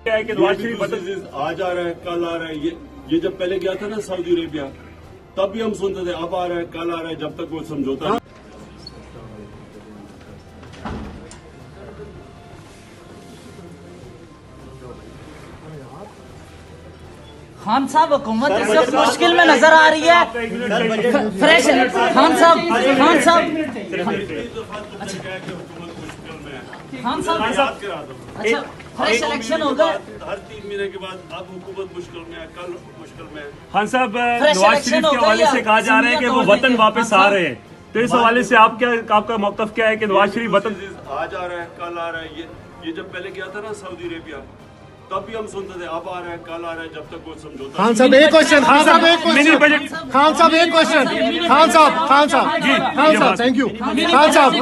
क्या है कि नवाज शरीफ आज आ रहा है, कल आ रहा है। ये जब पहले गया था ना सऊदी अरेबिया, तब भी हम सुनते थे अब आ रहा है, कल आ रहा है, जब तक वो समझौता। खान साहब हुकूमत इस वक्त मुश्किल में नजर आ रही है। फ्रेश खान साहब अच्छा फ्रेश इलेक्शन हो गए हर 3 महीने के बाद अब हुकूमत मुश्किल में है, कल मुश्किल में है। खान साहब नवाज शरीफ के हवाले से कहा जा रहा है कि वो वतन वापस आ रहे हैं, तो इस हवाले से आपका मौकफ क्या है कि नवाज शरीफ वतन आज आ रहा है, कल आ रहा है। ये जब पहले गया था ना सऊदी अरेबिया, तब भी हम सुनते थे अब आ रहा है, कल आ रहा है, जब तक वो समझौता। खान साहब एक क्वेश्चन, खान साहब एक क्वेश्चन, खान साहब एक क्वेश्चन, खान साहब थैंक यू। खान साहब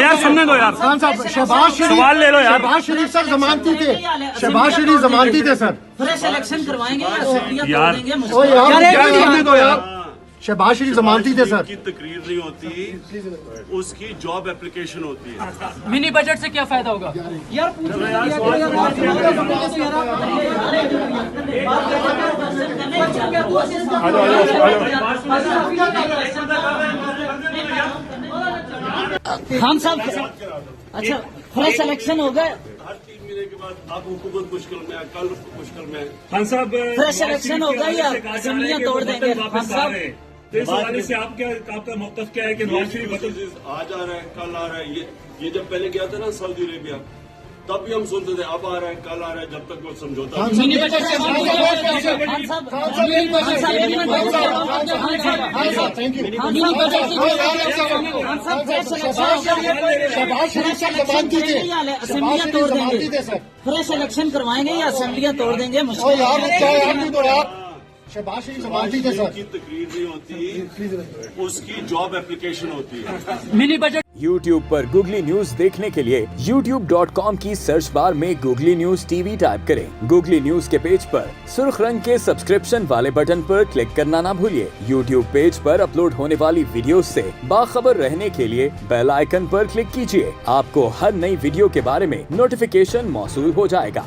यार सुनने दो यार। खान साहब शहबाज शरीफ सवाल ले लो यार। शहबाज शरीफ सर जमानती थे, शहबाज शरीफ जमानती थे सर। फ्रेश इलेक्शन करवाएंगे या असेंबलियां यार। तोड़ देंगे? ओ यार सुनने दो यार, शहबाज शरीफ जमानती थे सर। की तकरीर नहीं होती, उसकी जॉब एप्लीकेशन होती है। मिनी बजट से क्या फायदा होगा? यार खान साहब अच्छा फ्रेश इलेक्शन हो गए हर 3 महीने के बाद अब हुकूमत मुश्किल में है, कल मुश्किल में है। खान साहब फ्रेश इलेक्शन हो गए या असेंबलियां तोड़ देंगे? खान साहब तो इस हवाले से आपका मौकफ क्या है कि नवाज शरीफ वतन आज आ रहा है, कल आ रहा है। ये जब पहले गया था ना सऊदी अरेबिया, तब भी हम सुनते थे अब आ रहा है, कल आ रहा है, जब तक वो समझौता। Thank you. Shahbaz Sharif sir जमानती थे, असेंबलियां तोड़ देंगे? सर। फ्रेश इलेक्शन करवाएंगे या असेंबलियां तोड़ देंगे? ओ मुश्किल यार क्या यार नहीं तो यार, शहबाज शरीफ जमानती थे सर। की तकरीर नहीं होती, उसकी जॉब एप्लीकेशन होती है। मिनी बजट YouTube पर Googly News देखने के लिए youtube.com की सर्च बार में Googly News TV टाइप करें। Googly News के पेज पर सुर्ख रंग के सब्सक्रिप्शन वाले बटन पर क्लिक करना ना भूलिए। YouTube पेज पर अपलोड होने वाली वीडियोस से बाखबर रहने के लिए बेल आइकन पर क्लिक कीजिए। आपको हर नई वीडियो के बारे में नोटिफिकेशन मौसूल हो जाएगा।